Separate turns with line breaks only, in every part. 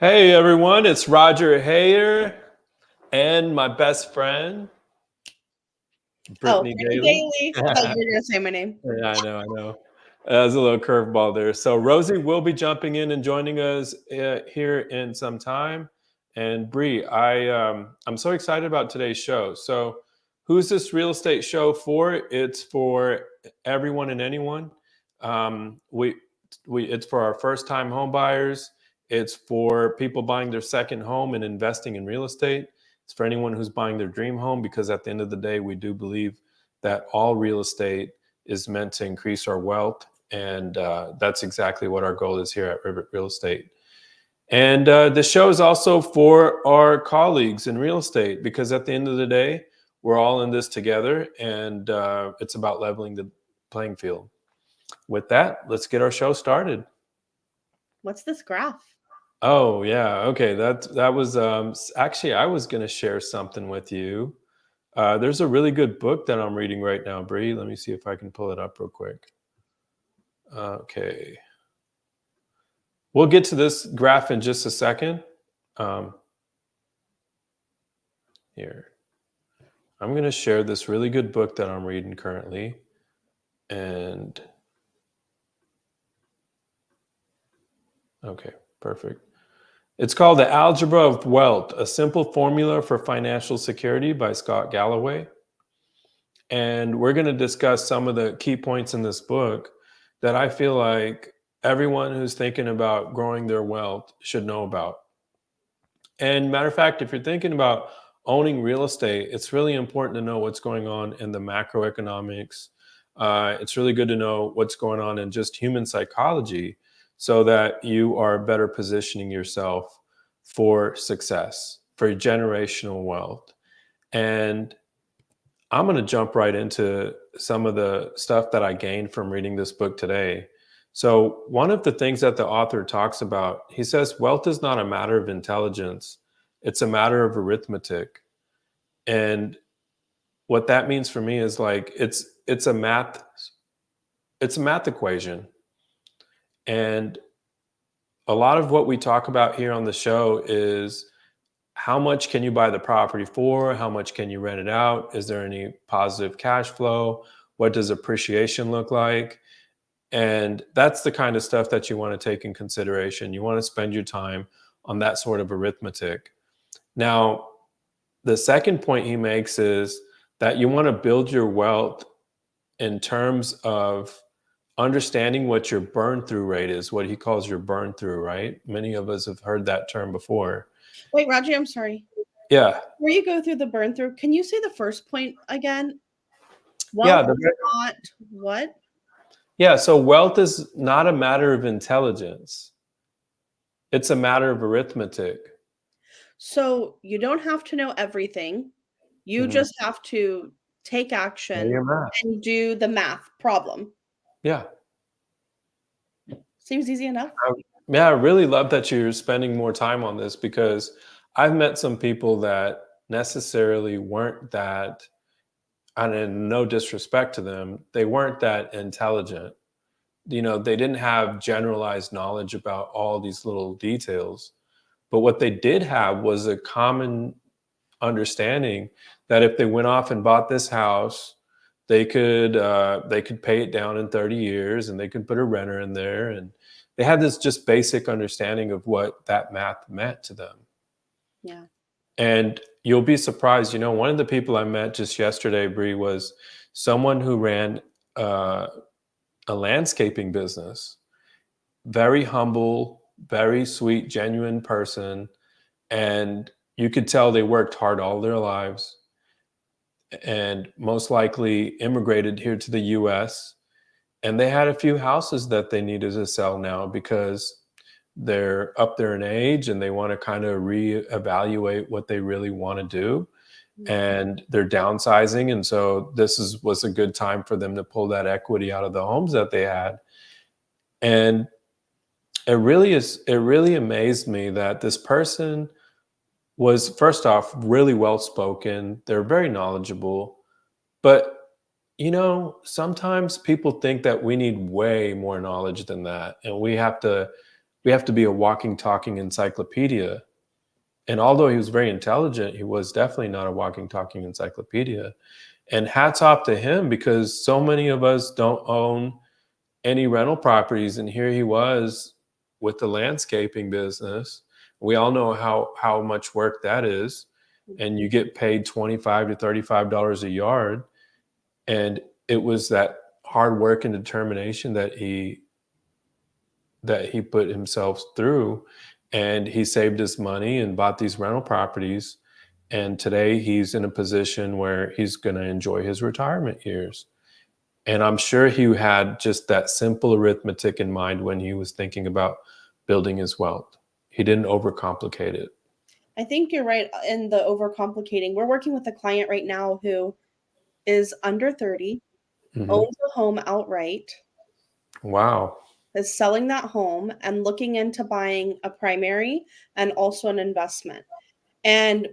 Hey everyone, it's Roger Hayer and my best friend,
Oh,
Brittany
Brittany
Daly.
Daly. I thought you were gonna say my name.
Yeah, I know. That was a little curveball there. So Rosie will be jumping in and joining us here in some time. And Bree, I'm so excited about today's show. So, who's this real estate show for? It's for everyone and anyone. Um, we it's for our first time home buyers. It's for people buying their second home and investing in real estate. It's for anyone who's buying their dream home because at the end of the day, we do believe that all real estate is meant to increase our wealth. And that's exactly what our goal is here at Rivet Real Estate. And the show is also for our colleagues in real estate because at the end of the day, we're all in this together and it's about leveling the playing field. With that, let's get our show started.
What's this graph?
Oh yeah, okay. That was actually I was going to share something with you. There's a really good book that I'm reading right now, Bree. Let me see if I can pull it up real quick. Okay. We'll get to this graph in just a second. Um, Here. I'm going to share this really good book that I'm reading currently. And okay, perfect. It's called The Algebra of Wealth, A Simple Formula for Financial Security by Scott Galloway. And we're going to discuss some of the key points in this book that I feel like everyone who's thinking about growing their wealth should know about. And matter of fact, if you're thinking about owning real estate, it's really important to know what's going on in the macroeconomics. It's really good to know what's going on in just human psychology so that you are better positioning yourself for success, for generational wealth. And I'm going to jump right into some of the stuff that I gained from reading this book today. So, one of the things that the author talks about, he says, wealth is not a matter of intelligence, it's a matter of arithmetic. And what that means for me is like it's a math equation. And a lot of what we talk about here on the show is how much can you buy the property for? How much can you rent it out? Is there any positive cash flow? What does appreciation look like? And that's the kind of stuff that you want to take in consideration. You want to spend your time on that sort of arithmetic. Now, the second point he makes is that you want to build your wealth in terms of understanding what your burn through rate is, what he calls your burn through, right? Many of us have heard that term before.
Wait, Roger, I'm sorry.
Yeah.
Before you go through the burn through, can you say the first point again?
Yeah.
Wealth is not what?
Yeah. So wealth is not a matter of intelligence, it's a matter of arithmetic.
So you don't have to know everything. You
Mhm.
just have to take
Know
action
your math.
and do the math problem.
Yeah.
Seems easy enough.
Yeah, I really love that you're spending more time on this because I've met some people that necessarily weren't that, and no disrespect to them, they weren't that intelligent. They didn't have generalized knowledge about all these little details. But what they did have was a common understanding that if they went off and bought this house, they could pay it down in 30 years and they could put a renter in there, and they had this just basic understanding of what that math meant to them.
Yeah.
And you'll be surprised, one of the people I met just yesterday, Bree, was someone who ran uh, a landscaping business. Very humble, very sweet, genuine person, and you could tell they worked hard all their lives and most likely immigrated here to the US. And they had a few houses that they needed to sell now because they're up there in age and they want to kind of reevaluate what they really want to do. And they're downsizing. And so was a good time for them to pull that equity out of the homes that they had. And it really amazed me that this person was, first off, really well spoken. They're very knowledgeable. But sometimes people think that we need way more knowledge than that, and we have to We have to be a walking, talking encyclopedia. And although he was very intelligent, he was definitely not a walking, talking encyclopedia. And hats off to him because so many of us don't own any rental properties. And here he was with the landscaping business. We all know how much work that is. And you get paid $25 to $35 a yard. And it was that hard work and determination that he put himself through, and he saved his money and bought these rental properties, and today he's in a position where he's going to enjoy his retirement years. And I'm sure he had just that simple arithmetic in mind when he was thinking about building his wealth. He didn't overcomplicate it.
I think you're right in the overcomplicating. We're working with a client right now who is under 30,
Mhm.
owns a home outright,
Wow.
is selling that home and looking into buying a primary and also an investment. And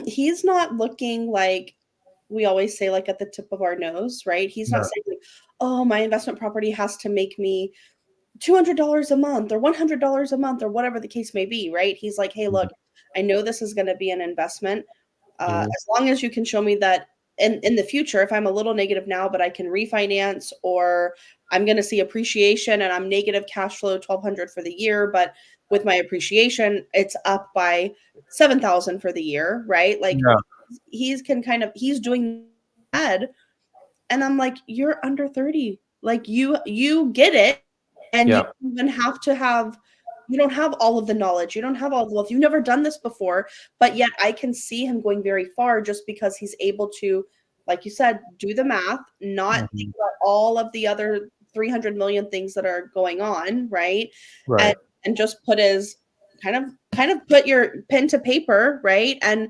he's not looking like we always say, like at the tip of our nose, right? He's not
Yeah.
saying, like, oh, my investment property has to make me $200 a month or $100 a month or whatever the case may be, right? He's like, hey,
Mhm.
look, I know this is going to be an investment.
Mhm.
As long as you can show me that in the future, if I'm a little negative now, but I can refinance, or I'm going to see appreciation and I'm negative cash flow 1,200 for the year, but with my appreciation, it's up by 7,000 for the year, right? Like
Yeah.
he's doing that. And I'm like, "You're under 30. Like, you get it, and you
Yeah.
don't even have to have you don't have all of the knowledge, you don't have all the wealth, you've never done this before, but yet I can see him going very far just because he's able to, like you said, do the math, not think
Mhm.
about all of the other 300 million things that are going on, right? And
Right.
and just put his kind of put your pen to paper, right? And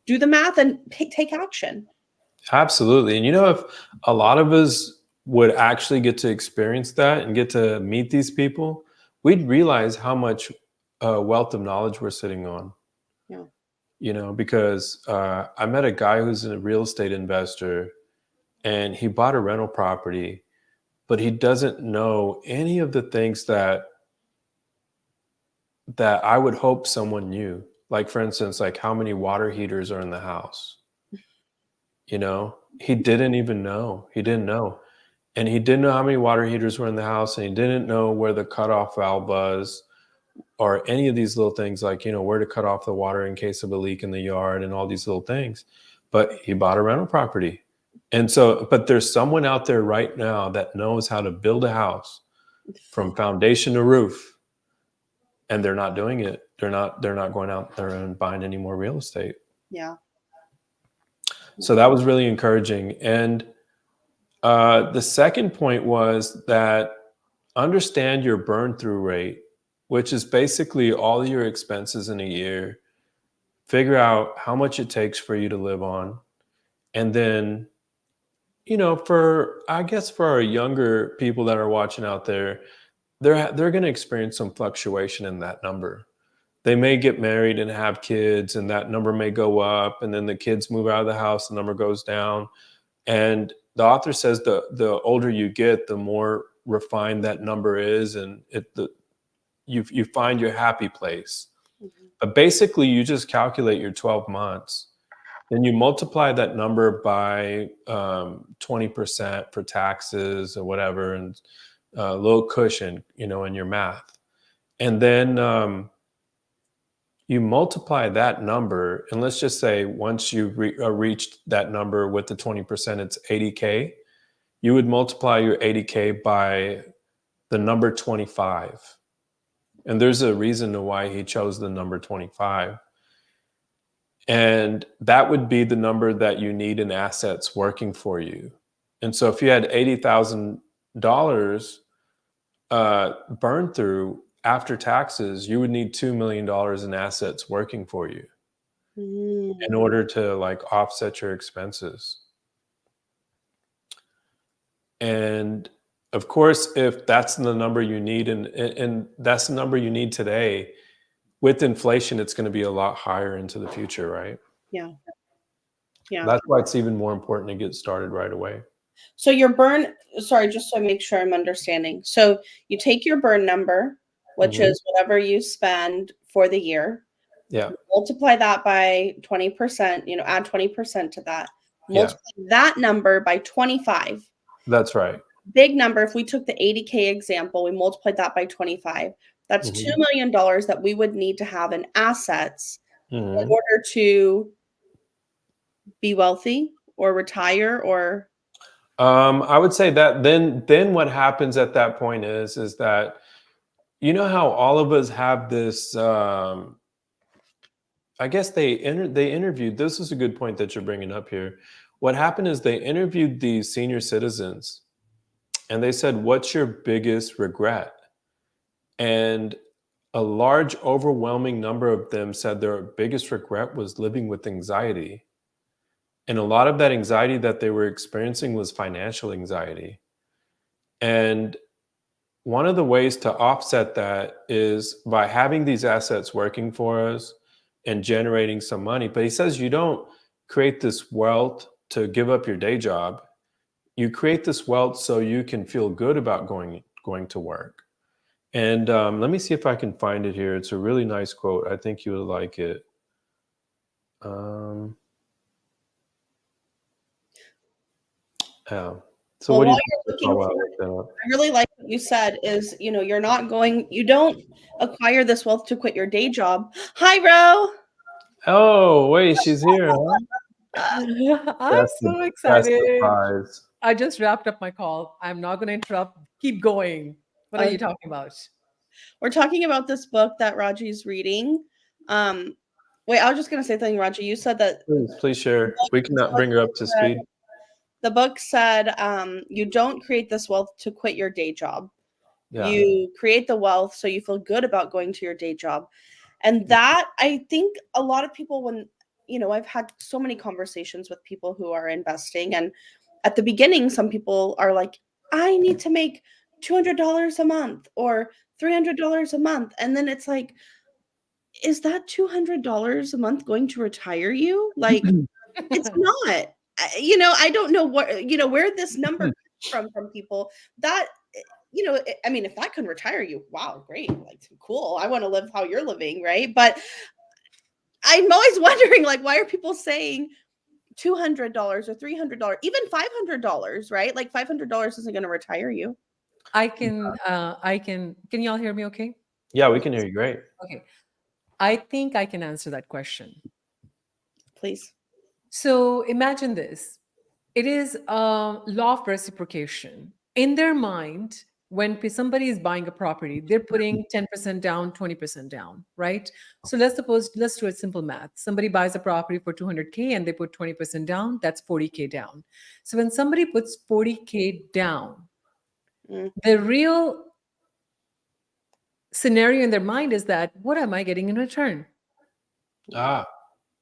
do the math and take action.
Absolutely. And if a lot of us would actually get to experience that and get to meet these people, we'd realize how much wealth of knowledge we're sitting on.
Yeah.
Because I met a guy who's a real estate investor, and he bought a rental property, but he doesn't know any of the things that I would hope someone knew. Like, for instance, like how many water heaters are in the house. He didn't even know. He didn't know. And he didn't know how many water heaters were in the house, and he didn't know where the cutoff valve was or any of these little things like, where to cut off the water in case of a leak in the yard and all these little things. But he bought a rental property. And so, but there's someone out there right now that knows how to build a house from foundation to roof, and they're not doing it. They're not going out there and buying any more real estate.
Yeah.
So that was really encouraging. And the second point was that understand your burn through rate, which is basically all your expenses in a year. Figure out how much it takes for you to live on. And then, I guess for our younger people that are watching out there, they're going to experience some fluctuation in that number. They may get married and have kids, and that number may go up. And then the kids move out of the house, the number goes down. And the author says the older you get, the more refined that number is, and you find your happy place.
Mhm.
But basically, you just calculate your 12 months, then you multiply that number by 20% for taxes or whatever, and a little cushion, in your math, and then you multiply that number, and let's just say once you've reached that number with the 20%, it's 80K. You would multiply your 80K by the number 25. And there's a reason to why he chose the number 25. And that would be the number that you need in assets working for you. And so if you had $80,000 burn through after taxes, you would need $2 million in assets working for you in
Mm.
order to like offset your expenses. And of course, if that's the number you need, and that's the number you need today, with inflation, it's going to be a lot higher into the future, right?
Yeah. Yeah.
That's why it's even more important to get started right away.
So your burn sorry, just so I make sure I'm understanding. So you take your burn number, which
Hmm.
is whatever you spend for the year.
Yeah.
Multiply that by 20%, add 20% to that.
Yeah.
Multiply that number by 25.
That's right.
Big number. If we took the 80K example, we multiplied that by 25. That's $2
Hmm.
million that we would need to have in assets in
Hmm.
order to be wealthy or retire or
I would say that then what happens at that point is that you know how all of us have this. I guess they interviewed. This is a good point that you're bringing up here. What happened is they interviewed these senior citizens, and they said, "What's your biggest regret?" And a large, overwhelming number of them said their biggest regret was living with anxiety. And a lot of that anxiety that they were experiencing was financial anxiety. And one of the ways to offset that is by having these assets working for us and generating some money. But he says you don't create this wealth to give up your day job. You create this wealth so you can feel good about going to work. And let me see if I can find it here. It's a really nice quote. I think you would like it. Um, yeah. So
well,
what do
while
you think
you're
of this,
looking
while I
for
look that up?
I really like what you said is, you don't acquire this wealth to quit your day job. Hi, Ro.
Oh, wait, she's here, huh?
I'm
That's the
so
best
excited.
surprise.
I just wrapped up my call. I'm not going to interrupt. Keep going. What are
Uh,
you talking about?
we're talking about this book that Raji's reading. Um, wait, I was just gonna say something, Raji. You said that
Please share. We
this
cannot
book
bring her up to
said,
speed.
you don't create this wealth to quit your day job.
Yeah.
You create the wealth so you feel good about going to your day job. And that I think a lot of people when I've had so many conversations with people who are investing, and at the beginning some people are like, I need to make $200 a month or $300 a month, and then it's like, is that $200 a month going to retire you? Like, it's not. I don't know where this number comes from people that I mean, if that can retire you, wow, great, like, cool. I want to live how you're living, right? But I'm always wondering, like, why are people saying $200 or $300, even $500, right? Like, $500 isn't going to retire you.
Can y'all hear me okay?
Yeah, we can hear
Yes,
you great.
Okay. I think I can answer that question.
please.
So imagine this. It is a law of reciprocation. In their mind, when somebody is buying a property, they're putting 10% down, 20% down, right? So let's do a simple math. Somebody buys a property for 200K and they put 20% down, that's 40K down. So when somebody puts 40K down,
Mm.
the real scenario in their mind is that, what am I getting in return?
Ah,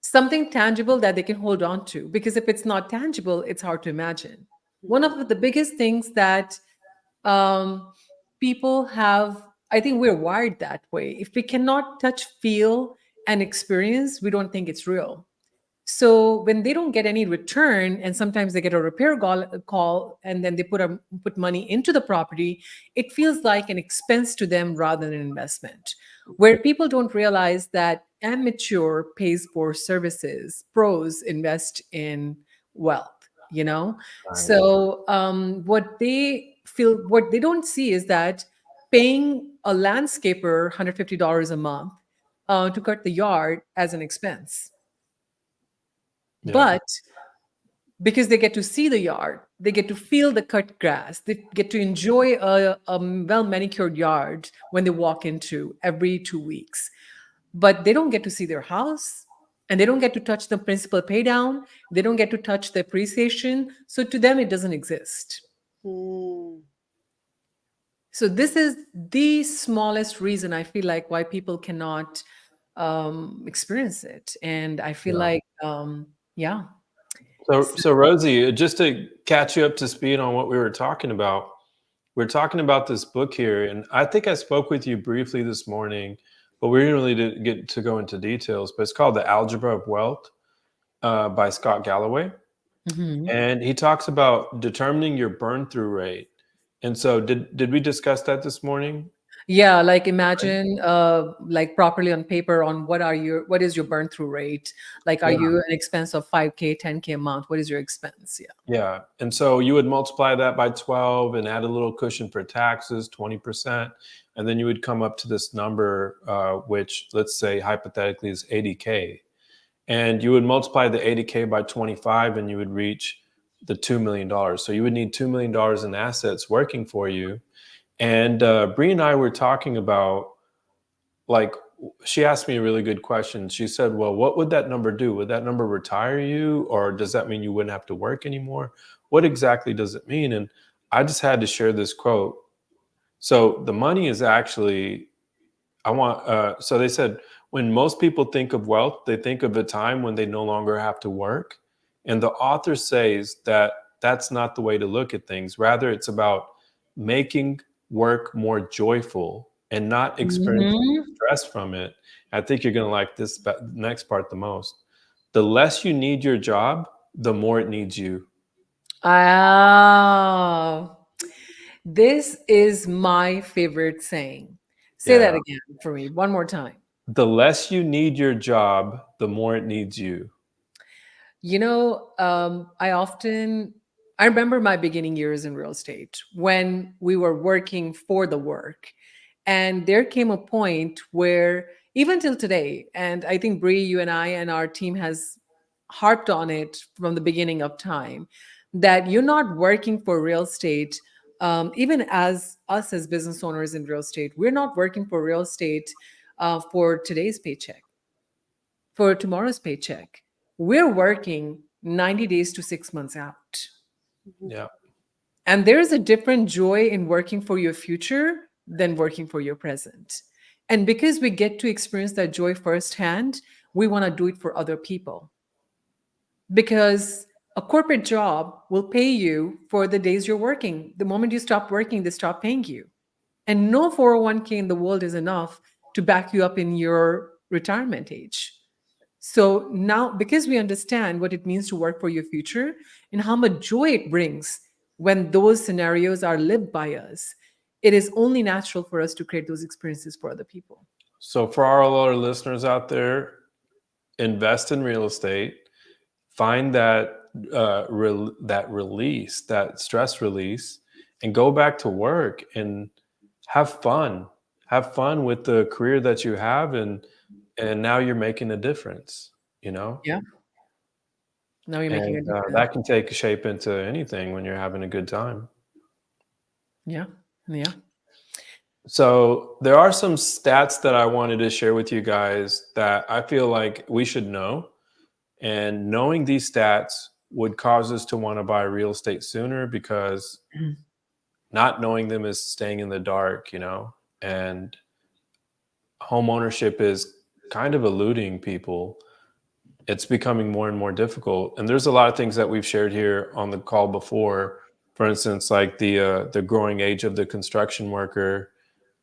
Something tangible that they can hold on to. Because if it's not tangible, it's hard to imagine. One of the biggest things that um, people have, I think we're wired that way. If we cannot touch, feel, and experience, we don't think it's real. So when they don't get any return, and sometimes they get a repair call and then they put money into the property, it feels like an expense to them rather than an investment. Where people don't realize that amateur pays for services, pros invest in wealth.
right.
So what they don't see is that paying a landscaper $150 a month to cut the yard as an expense,
Yeah.
but because they get to see the yard, they get to feel the cut grass, they get to enjoy a well manicured yard when they walk into every 2 weeks. But they don't get to see their house, and they don't get to touch the principal pay down. They don't get to touch the appreciation. So to them, it doesn't exist.
Mm.
So this is the smallest reason I feel like why people cannot experience it. And I feel
Yeah.
like, yeah.
So Rosie, just to catch you up to speed on what we were talking about, we're talking about this book here, and I think I spoke with you briefly this morning, but we didn't really get to go into details. But it's called The Algebra of Wealth by Scott Galloway,
Mhm.
and he talks about determining your burn through rate. And so, did we discuss that this morning?
Yeah, like imagine like properly on paper on what is your burn through rate? Like are
Yeah.
you an expense of 5K, 10K a month? What is your expense? Yeah.
Yeah. And so you would multiply that by 12 and add a little cushion for taxes, 20%. And then you would come up to this number, which let's say hypothetically is 80K. And you would multiply the 80K by 25 and you would reach the $2 million. So you would need $2 million in assets working for you. And Bree and I were talking about, like, she asked me a really good question. She said, well, what would that number do? Would that number retire you, or does that mean you wouldn't have to work anymore? What exactly does it mean? And I just had to share this quote. So the money is actually, so they said, when most people think of wealth, they think of a time when they no longer have to work. And the author says that that's not the way to look at things. Rather, it's about making work more joyful and not experiencing
Mhm.
stress from it. I think you're going to like this next part the most. The less you need your job, the more it needs you.
Ah, this is my favorite saying. Say that
Yeah.
again for me one more time.
The less you need your job, the more it needs you.
I remember my beginning years in real estate when we were working for the work. And there came a point where, even till today, and I think Bree, you and I and our team has harped on it from the beginning of time, that you're not working for real estate. Even as us as business owners in real estate, we're not working for real estate for today's paycheck, for tomorrow's paycheck. We're working 90 days to 6 months out.
Mhm.
Yeah.
And there's a different joy in working for your future than working for your present. And because we get to experience that joy firsthand, we want to do it for other people. Because a corporate job will pay you for the days you're working. The moment you stop working, they stop paying you. And no 401k in the world is enough to back you up in your retirement age. So now, because we understand what it means to work for your future and how much joy it brings when those scenarios are lived by us, it is only natural for us to create those experiences for other people.
So for all our listeners out there, invest in real estate. Find that release, that stress release, and go back to work and have fun. Have fun with the career that you have, and now you're making a difference. You know,
Yeah. Now you're making
and
a difference.
that can take shape into anything when you're having a good time.
Yeah. Yeah.
So there are some stats that I wanted to share with you guys that I feel like we should know. And knowing these stats would cause us to want to buy real estate sooner, because not knowing them is staying in the dark, and home ownership is kind of eluding people. It's becoming more and more difficult. And there's a lot of things that we've shared here on the call before. For instance, like the growing age of the construction worker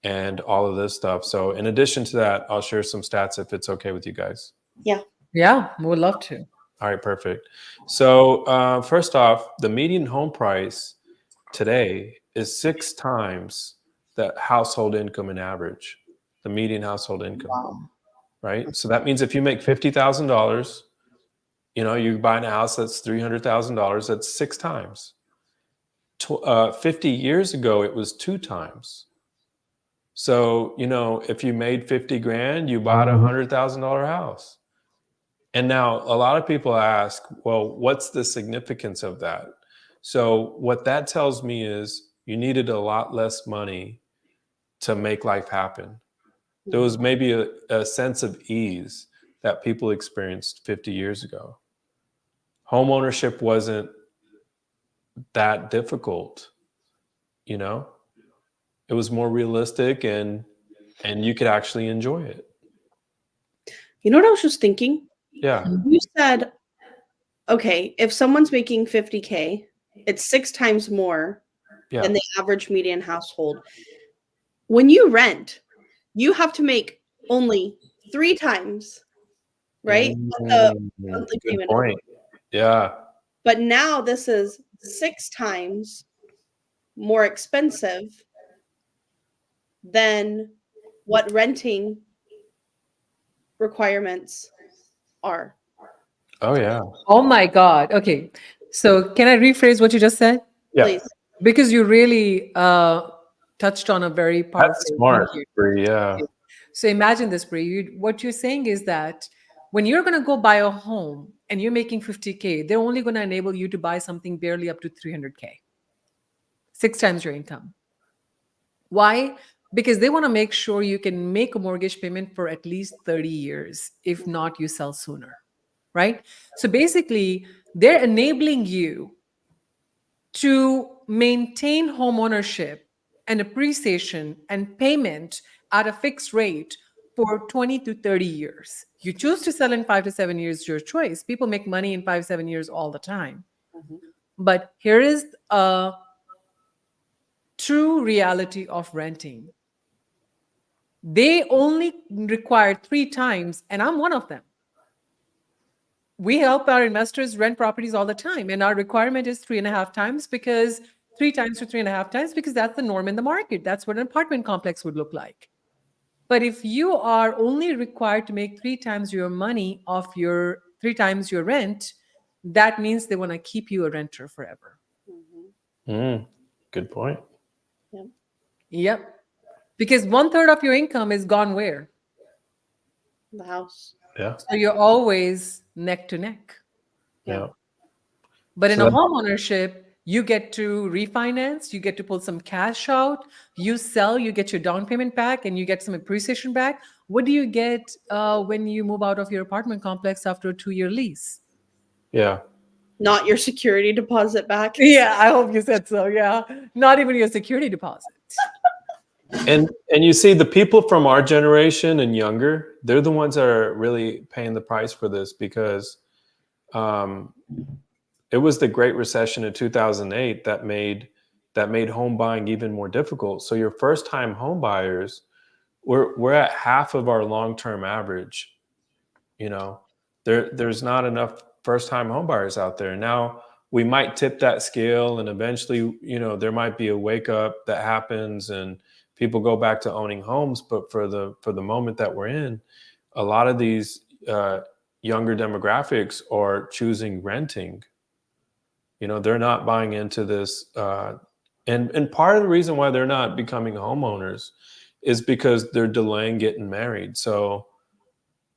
and all of this stuff. So in addition to that, I'll share some stats if it's okay with you guys.
Yeah.
Yeah. We would love to.
All right, perfect. So first off, the median home price today is 6 times the household income in average, the median household income,
Wow.
right? So that means if you make $50,000, you buy a house that's $300,000, that's 6 times. 50 years ago, it was 2 times. So, if you made 50 grand, you bought $100,000 house. And now a lot of people ask, well, what's the significance of that? So what that tells me is you needed a lot less money to make life happen. There was maybe a sense of ease that people experienced 50 years ago. Home ownership wasn't that difficult, you know? It was more realistic, and you could actually enjoy it.
You know what I was just thinking?
Yeah.
You said, okay, if someone's making 50K, it's 6 times more
Yeah.
than the average median household. When you rent, you have to make only 3 times, right? What the monthly
Good
payment is.
point. Yeah.
But now this is 6 times more expensive than what renting requirements are.
Oh yeah.
Oh my God. Okay. So can I rephrase what you just said?
Yeah.
Please.
Because you really touched on a very
That's
powerful thing
smart.
here.
Bree, yeah.
So imagine this, Brie. What you're saying is that when you're going to go buy a home and you're making 50K, they're only going to enable you to buy something barely up to 300K, 6 times your income. Why? Because they want to make sure you can make a mortgage payment for at least 30 years. If not, you sell sooner, right? So basically, they're enabling you to maintain home ownership and appreciation and payment at a fixed rate for 20 to 30 years. You choose to sell in 5 to 7 years, your choice. People make money in 5 to 7 years all the time. But here is a true reality of renting. They only require 3 times, and I'm one of them. We help our investors rent properties all the time, and our requirement is 3.5 times, because 3 times to 3.5 times, because that's the norm in the market. That's what an apartment complex would look like. But if you are only required to make 3 times your money off your 3 times your rent, that means they want to keep you a renter forever.
Good point.
Yeah.
Yep. Because 1/3 of your income is gone where?
The house.
Yeah.
So you're always neck to neck.
Yeah.
But in
So
a
that-
home ownership, you get to refinance, you get to pull some cash out, you sell, you get your down payment back, and you get some appreciation back. What do you get when you move out of your apartment complex after a 2-year lease?
yeah.
Not your security deposit back.
Yeah, I hope you said so. Yeah, not even your security deposit.
And you see the people from our generation and younger, they're the ones that are really paying the price for this, because um, it was the Great Recession in 2008 that made home buying even more difficult. So your first time home buyers, we're at half of our long-term average. You know, there's not enough first time home buyers out there. Now we might tip that scale, and eventually, there might be a wake up that happens and people go back to owning homes. But for the moment that we're in, a lot of these younger demographics are choosing renting. They're not buying into this, and part of the reason why they're not becoming homeowners is because they're delaying getting married. So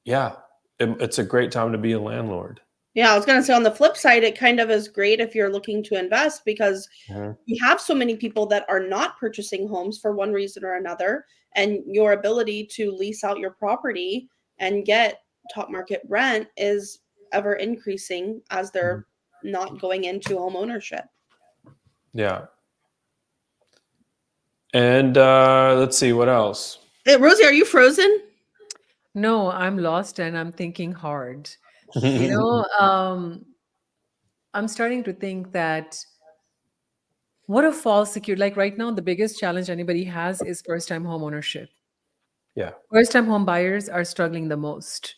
yeah, it's a great time to be a landlord.
Yeah, I was going to say, on the flip side, it kind of is great if you're looking to invest, because
Mhm.
we have so many people that are not purchasing homes for one reason or another, and your ability to lease out your property and get top market rent is ever increasing as they're not going into home ownership.
Yeah. And let's see what else.
Hey, Rosie, are you frozen?
No, I'm lost and I'm thinking hard. You know, I'm starting to think that what a false security. Like right now, the biggest challenge anybody has is first time home ownership.
Yeah.
First time home buyers are struggling the most.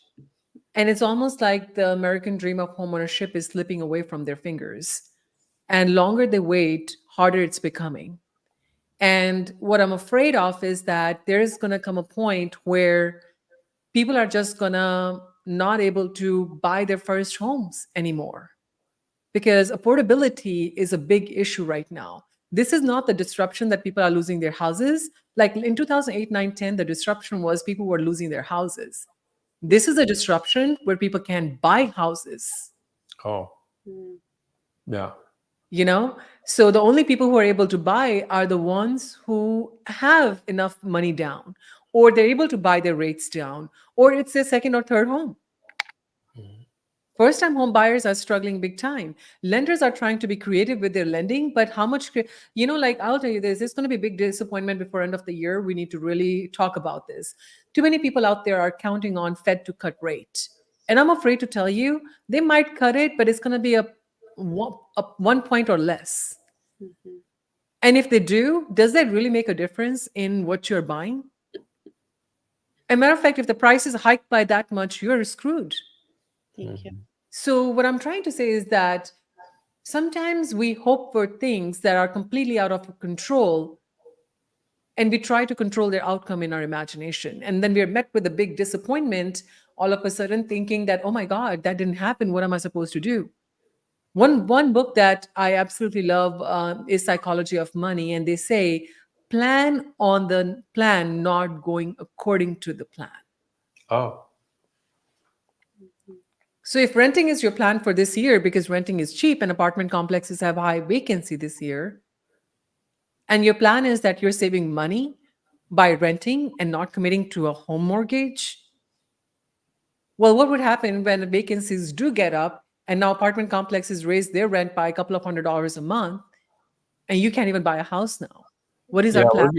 And it's almost like the American dream of homeownership is slipping away from their fingers. And longer they wait, harder it's becoming. And what I'm afraid of is that there's going to come a point where people are just going to not able to buy their first homes anymore, because affordability is a big issue right now. This is not the disruption that people are losing their houses. Like in 2008, 9, 10, the disruption was people were losing their houses. This is a disruption where people can buy houses,
Oh,
Mm.
yeah.
you know? So the only people who are able to buy are the ones who have enough money down, or they're able to buy their rates down, or it's their second or third home.
Mhm.
First time home buyers are struggling big time. Lenders are trying to be creative with their lending, but how much, like I'll tell you this, it's going to be a big disappointment before end of the year. We need to really talk about this. Too many people out there are counting on Fed to cut rate. And I'm afraid to tell you, they might cut it, but it's going to be a 1 point or less.
Mhm.
And if they do, does that really make a difference in what you're buying? As a matter of fact, if the price is hiked by that much, you're screwed.
Thank you.
So, what I'm trying to say is that sometimes we hope for things that are completely out of control, and we try to control their outcome in our imagination. And then we are met with a big disappointment all of a sudden, thinking that, oh my God, that didn't happen. What am I supposed to do? One book that I absolutely love is Psychology of Money, and they say plan on the plan, not going according to the plan.
Oh,
So if renting is your plan for this year because renting is cheap and apartment complexes have high vacancy this year, and your plan is that you're saving money by renting and not committing to a home mortgage, well, what would happen when the vacancies do get up and now apartment complexes raise their rent by a couple of $100 a month and you can't even buy a house now? What is
yeah.
our plan?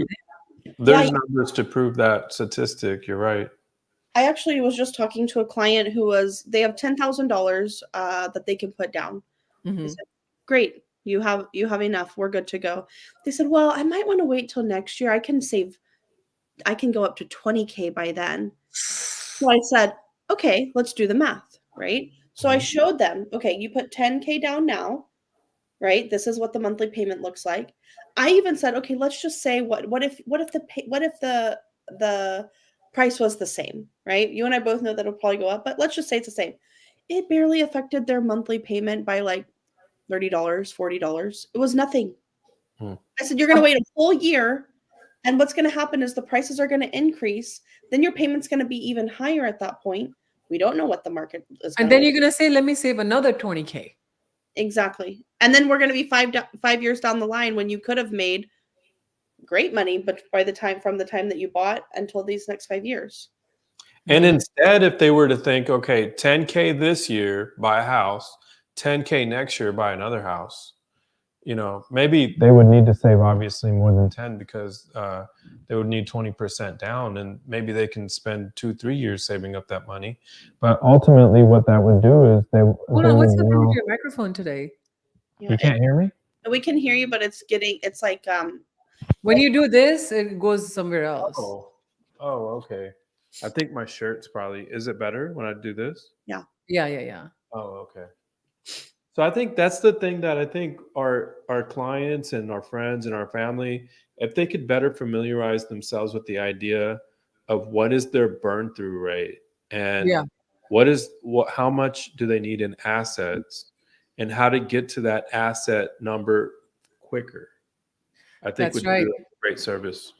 There's
Yeah.
numbers to prove that statistic. You're right.
I actually was just talking to a client they have $10,000 that they can put down. I
Mhm.
said, great, you have enough. We're good to go. They said, well, I might want to wait till next year. I can go up to 20K by then. So I said, okay, let's do the math, right? So I
Mhm.
showed them, okay, you put 10K down now, right? This is what the monthly payment looks like. I even said, okay, let's just say what if the price was the same, right? You and I both know that it'll probably go up, but let's just say it's the same. It barely affected their monthly payment by like $30, $40. It was nothing.
Hmm.
I said, you're going to wait a whole year. And what's going to happen is the prices are going to increase. Then your payment's going to be even higher at that point. We don't know what the market is going
And
to
then
look
you're going to say, let me save another 20K.
exactly. And then we're going to be 5 years down the line when you could have made great money, but from the time that you bought until these next 5 years.
And
Mhm.
instead, if they were to think, okay, 10K this year, buy a house, 10K next year, buy another house, maybe they would need to save obviously more than 10 because they would need 20% down, and maybe they can spend 2, 3 years saving up that money. But ultimately, what that would do is
Hold
they
on, what's
would
happening with
now.
your microphone today?
Yeah,
You can't hear me?
we can hear you, but it's like
When you do this, it goes somewhere else.
Oh, oh, okay. I think my shirt's probably. Is it better when I do this?
yeah.
Yeah, yeah, yeah.
Oh, okay. So I think that's the thing that I think our clients and our friends and our family, if they could better familiarize themselves with the idea of what is their burn through rate and
Yeah,
how much do they need in assets and how to get to that asset number quicker, I think
that's
would
right.
do a great service.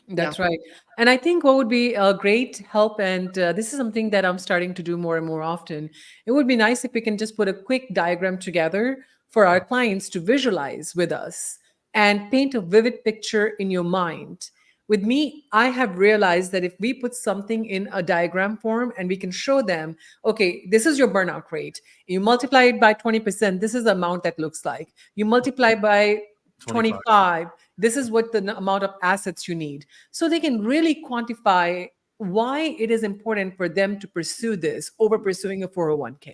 Yeah.
That's right. And I think what would be a great help, and this is something that I'm starting to do more and more often, it would be nice if we can just put a quick diagram together for our clients to visualize with us and paint a vivid picture in your mind. With me, I have realized that if we put something in a diagram form and we can show them, okay, this is your burnout rate. You multiply it by 20%, this is the amount that looks like. You multiply by
25.
25, this is what the amount of assets you need. So they can really quantify why it is important for them to pursue this over pursuing a 401k,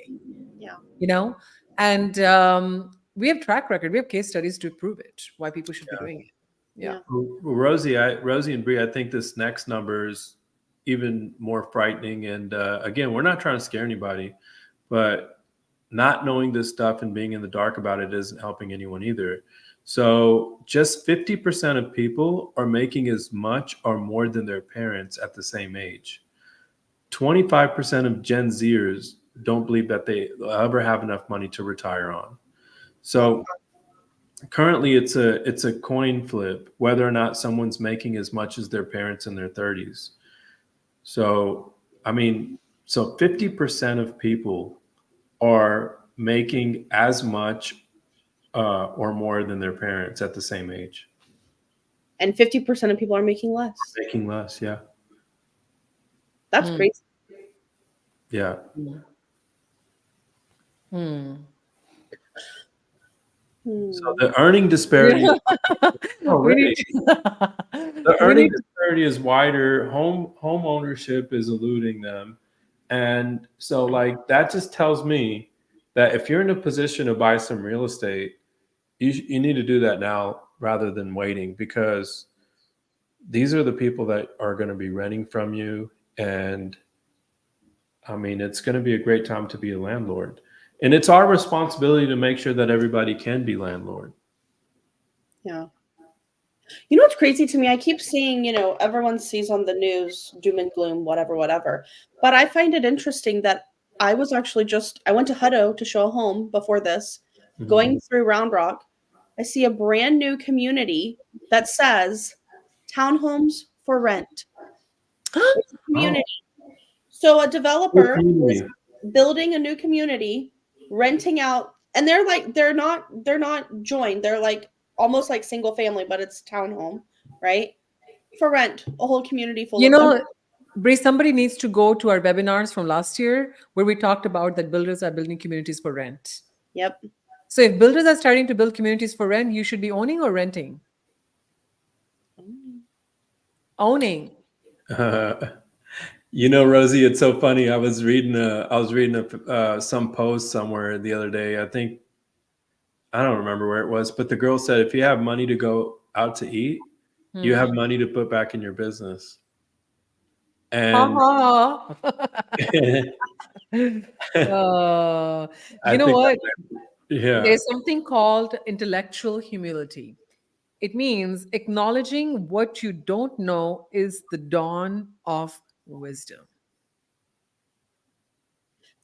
Yeah.
you know? And we have track record, we have case studies to prove it, why people should be doing it. Yeah.
Yeah.
Well, Rosie and Bree, I think this next number is even more frightening. And again, we're not trying to scare anybody, but not knowing this stuff and being in the dark about it isn't helping anyone either. So just 50% of people are making as much or more than their parents at the same age. 25% of Gen Zers don't believe that they'll ever have enough money to retire on. So currently it's a coin flip whether or not someone's making as much as their parents in their 30s. So I mean, so 50% of people are making as much or more than their parents at the same age.
And 50% of people are making less.
Making less, yeah.
That's
Mm,
crazy.
Yeah.
mm, mm.
So
Hmm.
the earning disparity
Yeah.
oh
We need
really? The
to, we
earning
need
disparity is wider. Home ownership is eluding them. And so like that just tells me that if you're in a position to buy some real estate, you need to do that now rather than waiting because these are the people that are going to be renting from you. And I mean, it's going to be a great time to be a landlord. And it's our responsibility to make sure that everybody can be landlord.
Yeah. You know what's crazy to me? I keep seeing, everyone sees on the news doom and gloom, whatever, whatever. But I find it interesting that I went to Hutto to show a home before this,
Mhm.
going through Round Rock. I see a brand new community that says townhomes for rent. It's a
Oh,
community. So a
cool
developer is
community.
building a new community, renting out, and they're not joined. They're like almost like single family, but it's townhome, right? For rent, a whole community full
You
of them.
know, Bree, somebody needs to go to our webinars from last year where we talked about that builders are building communities for rent.
Yep.
So if builders are starting to build communities for rent, you should be owning or renting. Owning.
Rosie, it's so funny. I was reading some post somewhere the other day. I don't remember where it was, but the girl said, if you have money to go out to eat, you have
Hmm.
money to put back in your business.
Ha
And
ha.
I
You know
think
what?
yeah.
There's something called intellectual humility. It means acknowledging what you don't know is the dawn of wisdom.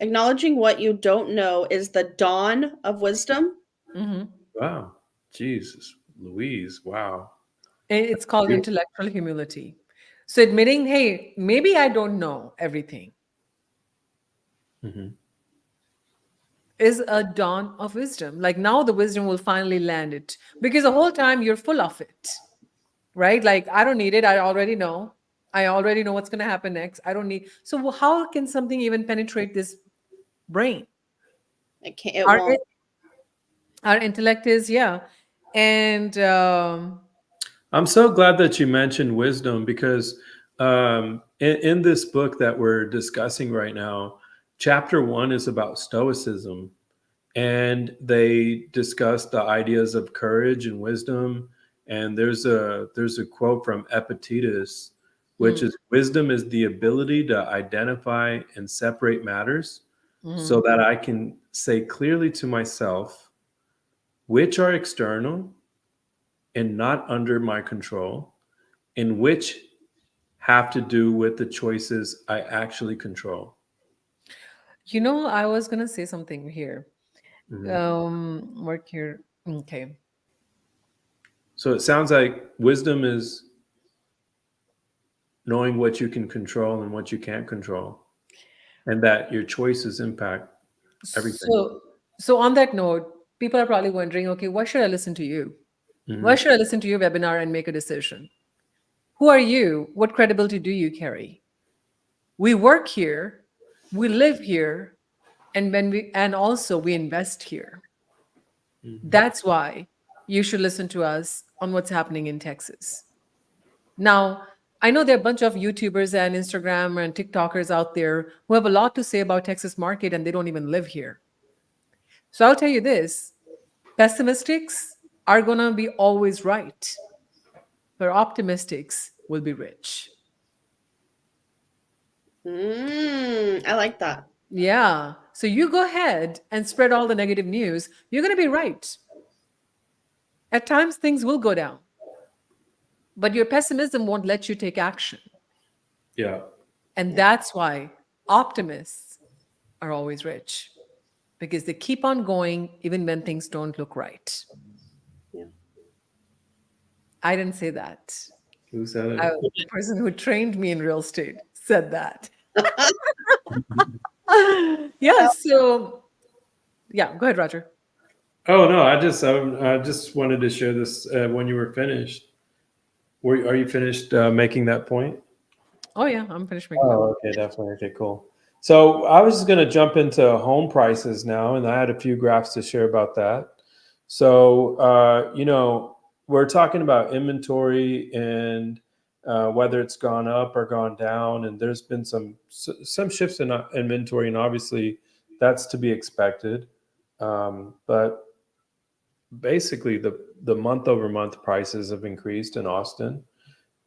Acknowledging what you don't know is the dawn of wisdom.
Mhm.
Wow. Jesus. Louise. Wow.
It's called intellectual humility. So admitting, hey, maybe I don't know everything
Mhm.
is a dawn of wisdom. Like now the wisdom will finally land it because the whole time you're full of it, right? Like I don't need it. I already know. I already know what's going to happen next. I don't need. So how can something even penetrate this brain?
It can't. It
Our,
won't.
our intellect is, yeah. And
I'm so glad that you mentioned wisdom because in this book that we're discussing right now, chapter one is about stoicism. And they discuss the ideas of courage and wisdom. And there's a quote from Epictetus, which
mhm,
is wisdom is the ability to identify and separate matters so
mhm.
that I can say clearly to myself which are external and not under my control, and which have to do with the choices I actually control.
I was going to say something here.
Mhm.
Work here. Okay.
So it sounds like wisdom is knowing what you can control and what you can't control, and that your choices impact everything.
So, so on that note, people are probably wondering, okay, why should I listen to you? Why
Mhm.
should I listen to your webinar and make a decision? Who are you? What credibility do you carry? We work here, we live here, and also we invest here.
Mhm.
That's why you should listen to us on what's happening in Texas. Now, I know there are a bunch of YouTubers and Instagram and TikTokers out there who have a lot to say about Texas market and they don't even live here. So I'll tell you this, pessimistics are going to be always right, but optimistics will be rich.
I like that.
Yeah. So you go ahead and spread all the negative news. You're going to be right. At times, things will go down, but your pessimism won't let you take action.
Yeah.
And
Yeah.
that's why optimists are always rich because they keep on going even when things don't look right.
Yeah.
I didn't say that.
Who said
The person who trained me in real estate said that.
it?
Yeah. So, yeah, go ahead, Roger.
Oh no, I just wanted to share this when you were finished. Are you finished making that point?
Oh, yeah, I'm finished making that.
Oh, okay, definitely. Okay, cool. So I was just going to jump into home prices now, and I had a few graphs to share about that. So, we're talking about inventory and whether it's gone up or gone down, and there's been some shifts in inventory, and obviously that's to be expected. But basically, the month over month prices have increased in Austin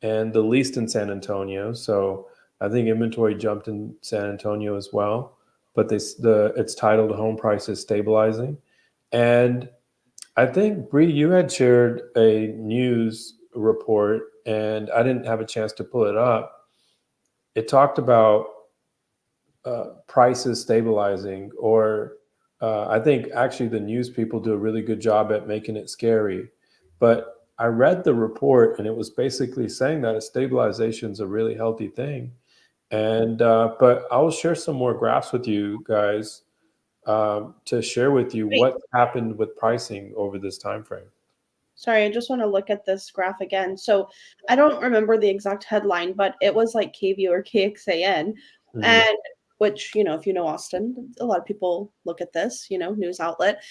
and the least in San Antonio. So I think inventory jumped in San Antonio as well, but it's titled "Home Prices Stabilizing," and I think Bree, you had shared a news report, and I didn't have a chance to pull it up. It talked about prices stabilizing, or I think actually the news people do a really good job at making it scary. But I read the report, and it was basically saying that a stabilization is a really healthy thing. And but I'll share some more graphs with you guys to share with you
Wait,
what happened with pricing over this time frame.
sorry, I just want to look at this graph again. So I don't remember the exact headline, but it was like KVU or KXAN,
Mhm.
and which, if you know Austin, a lot of people look at this, news outlet.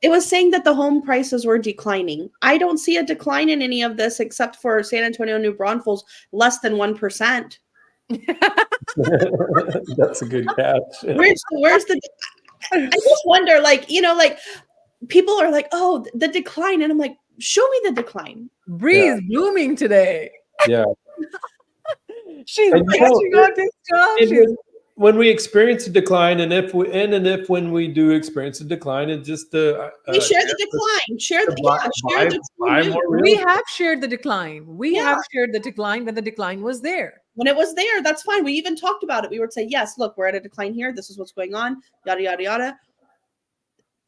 It was saying that the home prices were declining. I don't see a decline in any of this except for San Antonio, New Braunfels, less than 1%.
That's a good catch.
Where's the I just wonder, like people are like, oh, the decline. And I'm like, show me the decline.
Yeah,
Bree's blooming today.
yeah.
She's
And
catching on to stuff.
and
She's
when we experience a decline, and if when we do experience a decline, it's just
We share the decline. Share
to
the
buy,
share the true
buy
news.
more real
we
estate.
have shared the decline. We
Yeah.
have shared the decline when the decline was there.
When it was there, that's fine. We even talked about it. We would say, yes, look, we're at a decline here. This is what's going on. Yada yada yada.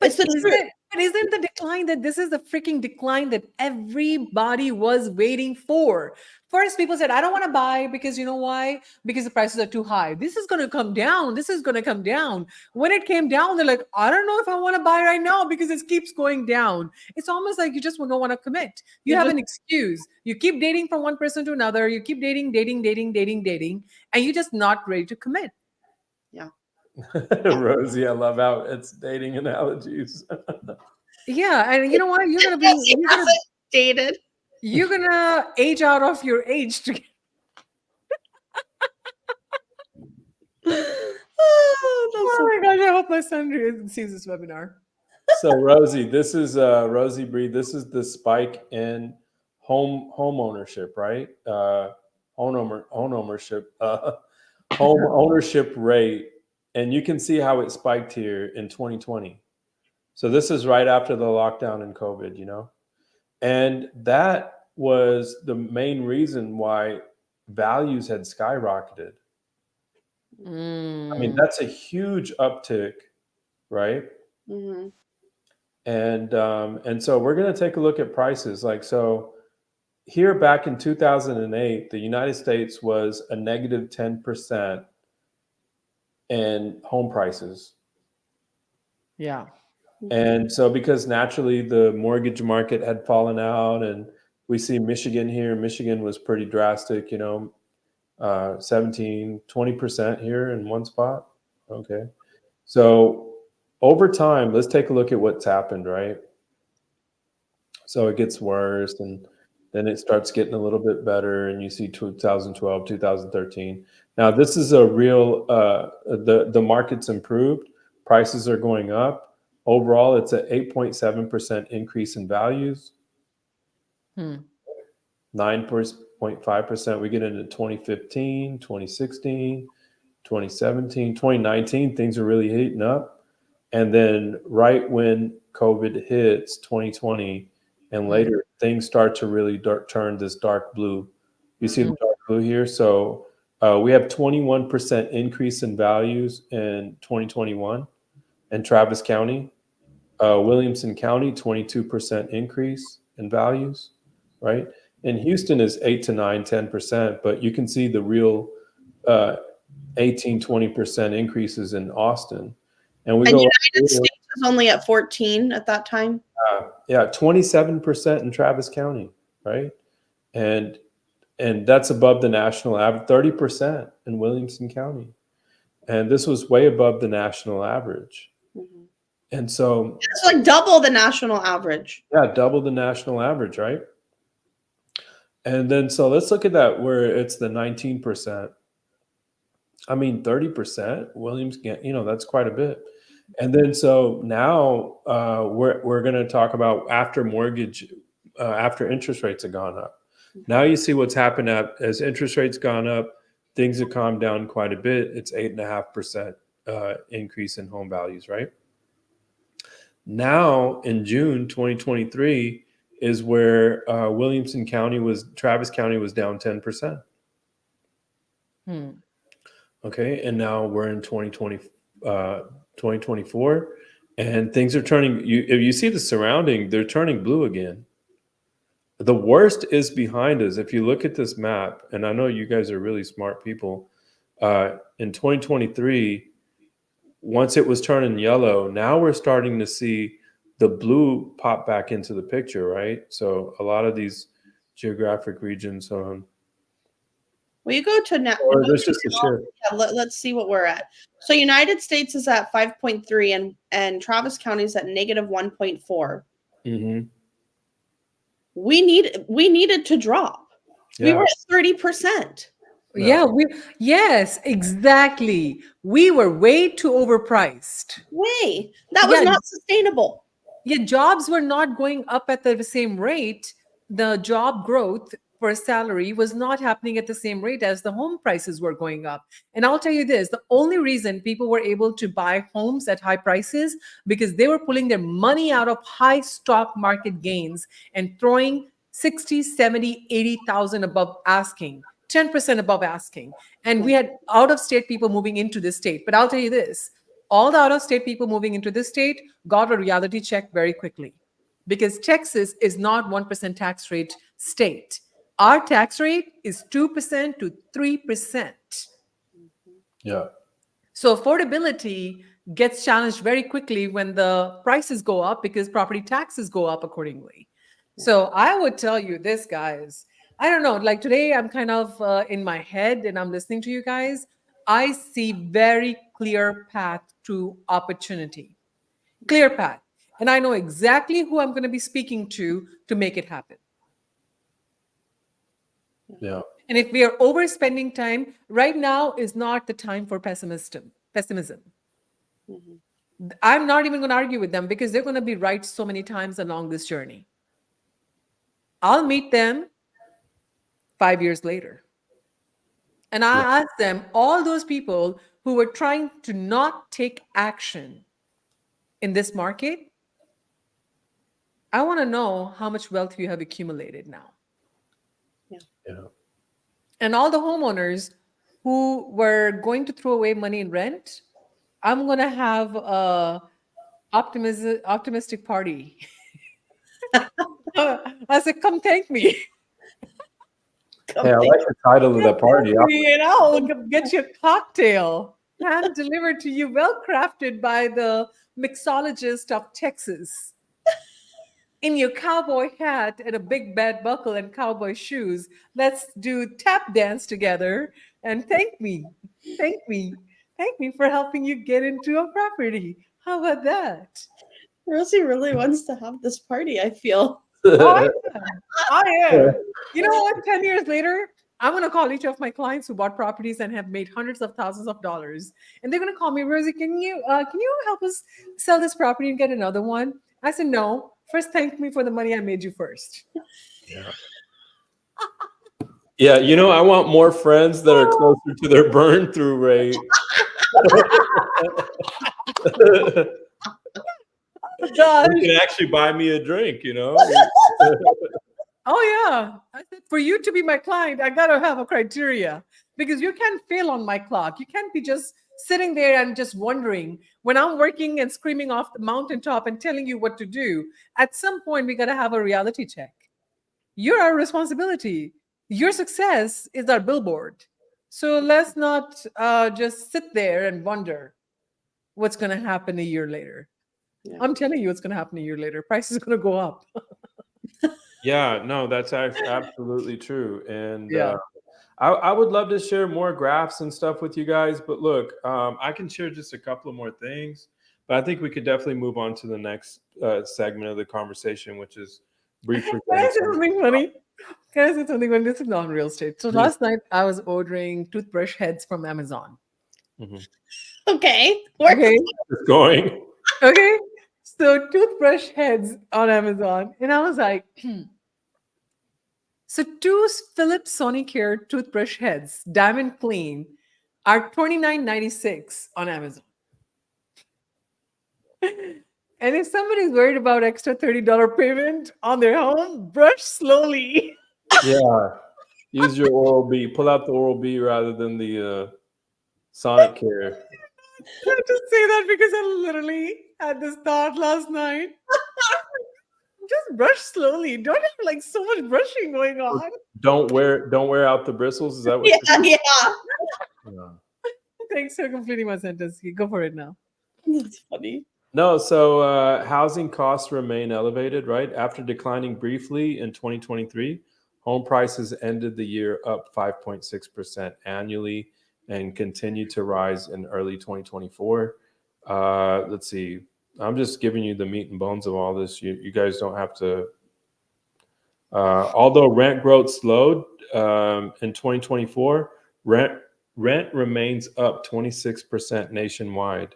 It's the truth.
But isn't the decline that this is the freaking decline that everybody was waiting for? First, people said, I don't want to buy because you know why? Because the prices are too high. This is going to come down. This is going to come down. When it came down, they're like, I don't know if I want to buy right now because it keeps going down. It's almost like you just don't want to commit. You
You
have
just-
an excuse. You keep dating from one person to another. You keep dating, and you're just not ready to commit.
Yeah.
Rosie, I love how it's dating analogies.
Yeah, and you know what? You're gonna be
She hasn't dated.
you're gonna age out of your age to get.
Oh, that's
Oh my gosh! I hope my son sees this webinar.
So Rosie, this is Rosie Bree. This is the spike in home ownership, right? Home ownership, home ownership rate, and you can see how it spiked here in 2020. So this is right after the lockdown and COVID, and that was the main reason why values had skyrocketed. I mean, that's a huge uptick, right?
Mhm.
And so we're going to take a look at prices. Like, so here back in 2008, the United States was a negative 10% in home prices.
Yeah.
And so because naturally the mortgage market had fallen out, and we see Michigan here, Michigan was pretty drastic, 17, 20% here in one spot. Okay. So over time, let's take a look at what's happened, right? So it gets worse, and then it starts getting a little bit better, and you see 2012, 2013. Now this is a real the market's improved, prices are going up. Overall, it's an 8.7% increase in values, 9.5%. We get into 2015, 2016, 2017, 2019, things are really heating up. And then right when COVID hits, 2020 and later, things start to really turn this dark blue. You see the dark blue here? So we have 21% increase in values in 2021 in Travis County. Williamson County, 22% increase in values, right? And Houston is 8 to 9, 10%, but you can see the real 18, 20% increases in Austin. And we
And
go,
United States was only at 14 at that time.
yeah, 27% in Travis County, right? And that's above the national average, 30% in Williamson County. And this was way above the national average.
Mhm.
And so,
It's like double the national average.
yeah, double the national average, right? And then, so let's look at that where it's the 19%. I mean, 30%, Williams, that's quite a bit. And then, so now we're going to talk about after after interest rates have gone up. Now you see what's happened as interest rates gone up, things have calmed down quite a bit. It's 8.5% increase in home values, right? Now in June 2023, is where Travis County was down 10%. Okay, and now we're in 2024, and things are turning. If you see the surrounding, they're turning blue again. The worst is behind us. If you look at this map, and I know you guys are really smart people, in 2023, once it was turning yellow, now we're starting to see the blue pop back into the picture, right? So a lot of these geographic regions.
Well, you go to now.
Or there's just a shift.
Yeah, let's see what we're at. So United States is at 5.3, and Travis County is at negative 1.4.
Mm-hmm.
We needed to drop.
Yeah.
We were at 30%.
Yeah, yes, exactly. We were way too overpriced.
That was not sustainable.
Yeah, jobs were not going up at the same rate. The job growth for salary was not happening at the same rate as the home prices were going up. And I'll tell you this, the only reason people were able to buy homes at high prices because they were pulling their money out of high stock market gains and throwing 60, 70, 80,000 above asking. 10% above asking. And we had out-of-state people moving into this state. But I'll tell you this, all the out-of-state people moving into this state got a reality check very quickly because Texas is not 1% tax rate state. Our tax rate is 2% to 3%.
Yeah.
So affordability gets challenged very quickly when the prices go up because property taxes go up accordingly. So I would tell you this, guys. I don't know, like today I'm kind of in my head and I'm listening to you guys. I see very clear path to opportunity, clear path. And I know exactly who I'm going to be speaking to make it happen.
Yeah.
And if we are overspending time, right now is not the time for pessimism. Mm-hmm. I'm not even going to argue with them because they're going to be right so many times along this journey. I'll meet them 5 years later. And I ask them, all those people who were trying to not take action in this market, I want to know how much wealth you have accumulated now.
Yeah.
And all the homeowners who were going to throw away money in rent, I'm going to have a optimistic party. I said, come thank me.
Hey, I like the title of the party.
And I'll get you a cocktail hand delivered to you, well crafted by the mixologist of Texas. In your cowboy hat and a big belt buckle and cowboy shoes, let's do tap dance together and thank me for helping you get into a property. How about that?
Rosie really wants to have this party, I feel.
I am. You know what? 10 years later, I'm going to call each of my clients who bought properties and have made hundreds of thousands of dollars. And they're going to call me, Rosie, can you help us sell this property and get another one? I said, no. First, thank me for the money I made you first.
Yeah. Yeah, I want more friends that are closer to their burn through rate.
Gosh.
You can actually buy me a drink,
Oh, yeah. I said, for you to be my client, I got to have a criteria because you can't fail on my clock. You can't be just sitting there and just wondering when I'm working and screaming off the mountaintop and telling you what to do. At some point, we got to have a reality check. You're our responsibility. Your success is our billboard. So let's not just sit there and wonder what's going to happen a year later. Yeah. I'm telling you what's going to happen a year later. Prices are going to go up.
Yeah, no, that's absolutely true. And I would love to share more graphs and stuff with you guys. But look, I can share just a couple of more things. But I think we could definitely move on to the next segment of the conversation, which is brief.
Can I say something funny? Can I say something funny? This is not real estate. So last night I was ordering toothbrush heads from Amazon.
Mm-hmm.
Okay.
It's going.
Okay. So toothbrush heads on Amazon. And I was like, So two Philips Sonicare toothbrush heads, diamond clean, are $29.96 on Amazon. And if somebody's worried about extra $30 payment on their home, brush slowly.
Yeah. Use your Oral B. Pull out the Oral B rather than the Sonic Care.
I have to say that because I literally had this thought last night. Just brush slowly. Don't have like so much brushing going on.
Don't wear out the bristles. Is that what
Yeah,
you're
yeah.
saying?
Thanks for completing my sentence. You go for it now.
That's funny.
No, so housing costs remain elevated, right? After declining briefly in 2023, home prices ended the year up 5.6% annually and continued to rise in early 2024. Let's see. I'm just giving you the meat and bones of all this. You guys don't have to. Although rent growth slowed in 2024, rent remains up 26% nationwide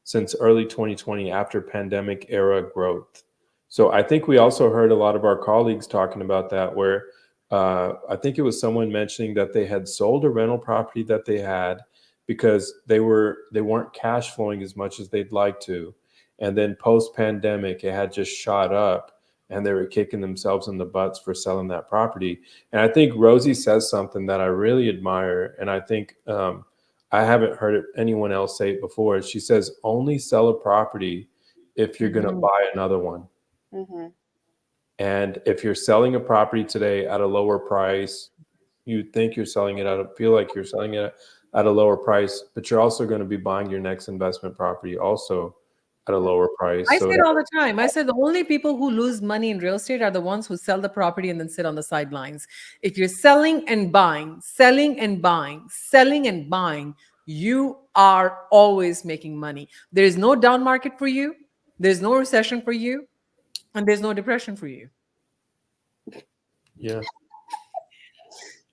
since early 2020 after pandemic era growth. So I think we also heard a lot of our colleagues talking about that, where I think it was someone mentioning that they had sold a rental property that they had because they weren't cash flowing as much as they'd like to. And then post pandemic, it had just shot up and they were kicking themselves in the butts for selling that property. And I think Rosie says something that I really admire. And I think I haven't heard anyone else say it before. She says, only sell a property if you're going to buy another one.
Mm-hmm.
And if you're selling a property today at a lower price, you think you're selling it feel like you're selling it at a lower price, but you're also going to be buying your next investment property also at a lower price.
I
So
say it all the time. I said the only people who lose money in real estate are the ones who sell the property and then sit on the sidelines. If you're selling and buying, selling and buying, selling and buying, you are always making money. There is no down market for you. There's no recession for you. And there's no depression for you.
yeah.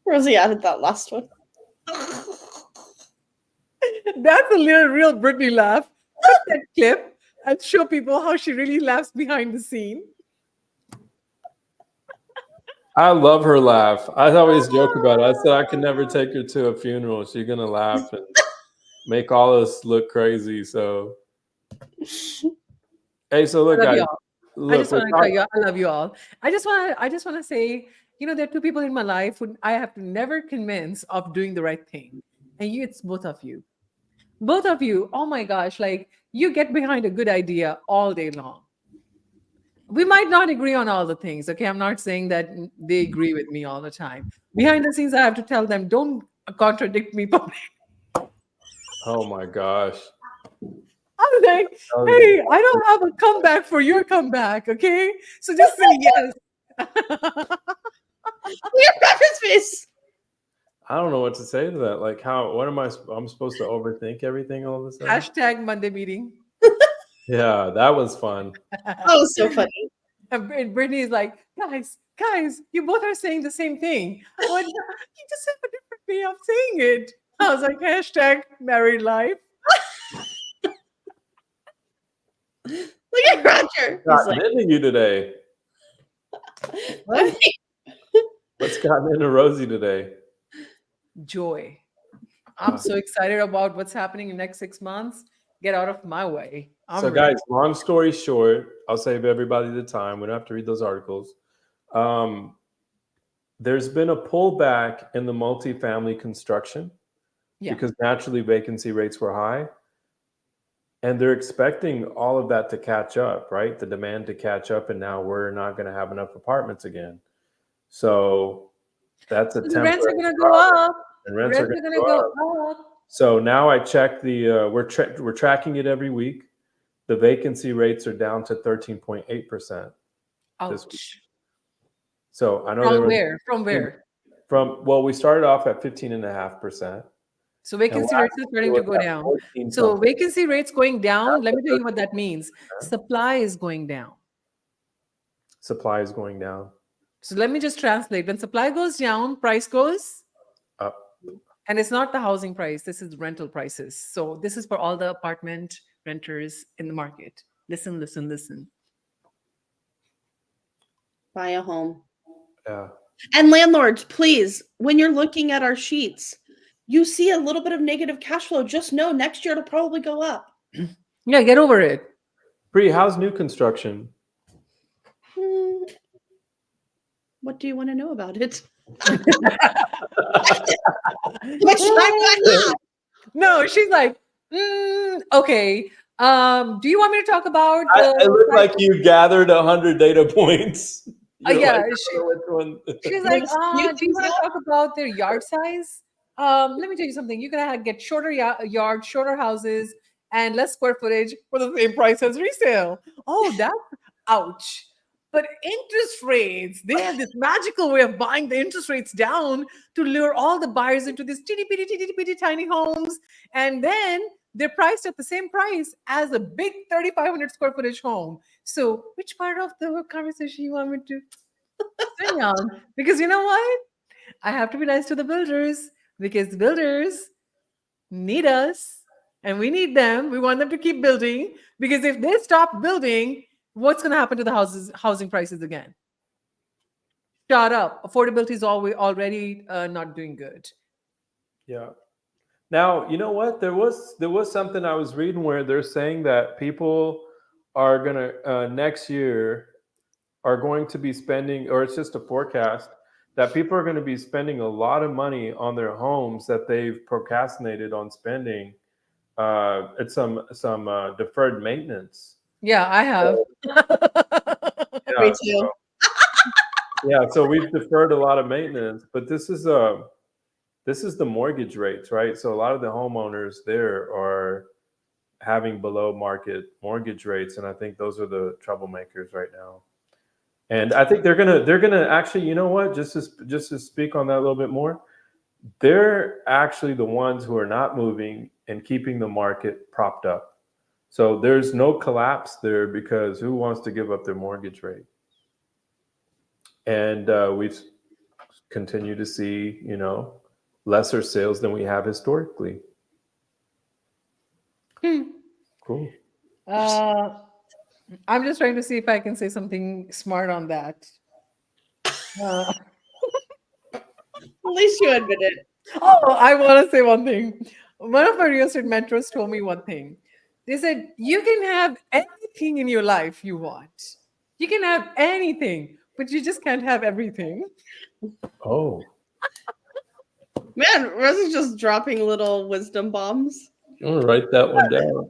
Rosie added that last one.
That's a little real Britney laugh. Put that clip and show people how she really laughs behind the scene.
I love her laugh. I always joke about it. I said I could never take her to a funeral. She's gonna laugh and make all us look crazy. So, hey, so look,
I love
guys.
y'all. I
Look,
just want to tell you, I love you all. I just want to say, there are two people in my life who I have to never convince of doing the right thing, and it's both of you. Both of you. Oh my gosh, like you get behind a good idea all day long. We might not agree on all the things. Okay, I'm not saying that they agree with me all the time. Behind the scenes, I have to tell them, don't contradict me publicly.
oh my gosh.
I'm like, hey, I don't have a comeback for your comeback, okay? So just say yes.
Your brother's face.
I don't know what to say to that. Like, what am I'm supposed to overthink everything all of a sudden?
Hashtag Monday meeting.
Yeah, that was fun.
Oh, so funny.
And Brittany is like, guys, you both are saying the same thing. What? You just have a different way of saying it. I was like, hashtag married life.
Look at Roger. He's
Gotten into you today.
What?
What's gotten into Rosie today?
Joy. I'm so excited about what's happening in the next 6 months. Get out of my way.
So, guys, long story short, I'll save everybody the time. We don't have to read those articles. There's been a pullback in the multifamily construction because naturally vacancy rates were high. And they're expecting all of that to catch up, right? The demand to catch up. And now we're not going to have enough apartments again. So that's a temporary.
The rents are going to go up.
And rents are going to go up. So now I checked we're tracking it every week. The vacancy rates are down to 13.8%.
Ouch.
So I know
From where?
Well, we started off at 15.5%.
So vacancy rates are starting to go down. So vacancy rates going down, let me tell you what that means. Supply is going down.
Supply is going down.
So let me just translate. When supply goes down, price goes
up.
And it's not the housing price. This is rental prices. So this is for all the apartment renters in the market. Listen.
Buy a home.
Yeah.
And landlords, please, when you're looking at our sheets, you see a little bit of negative cash flow, just know next year it'll probably go up.
Yeah, get over it.
Bree, how's new construction?
Hmm, what do you want to know about it?
No, she's like, okay. Do you want me to talk about
I look like you gathered 100 data points. You're
yeah,
like, I don't know which one.
she's
You
like,
wanna spew
do you
things
want to
out?
talk about their yard size? Let me tell you something. You're gonna get shorter yard, shorter houses, and less square footage for the same price as resale. Oh, that's ouch. But interest rates, they have this magical way of buying the interest rates down to lure all the buyers into these teeny bitty tiny homes, and then they're priced at the same price as a big 3,500 square footage home. So, which part of the conversation you want me to swing on? Because you know what? I have to be nice to the builders because the builders need us and we need them. We want them to keep building because if they stop building, what's going to happen to the housing prices again? Shut up. Affordability is already not doing good.
Yeah. Now, you know what? There was something I was reading where they're saying that people are gonna next year are going to be spending, or it's just a forecast that people are going to be spending a lot of money on their homes that they've procrastinated on spending. It's some deferred maintenance.
Yeah, I have.
Me
Yeah.
too.
Yeah. So we've deferred a lot of maintenance, but this is the mortgage rates, right? So a lot of the homeowners there are having below market mortgage rates, and I think those are the troublemakers right now. And I think they're gonna actually, you know what? Just to speak on that a little bit more, they're actually the ones who are not moving and keeping the market propped up. So there's no collapse there because who wants to give up their mortgage rate? And we've continued to see, lesser sales than we have historically.
Hmm.
Cool.
Uh, I'm just trying to see if I can say something smart on that. Uh,
At least you admit it.
oh, I want to say one thing. One of my real estate mentors told me one thing. They said, you can have anything in your life you want. You can have anything, but you just can't have everything.
Oh,
Man, Rose is just dropping little wisdom bombs.
I'm gonna write that one down.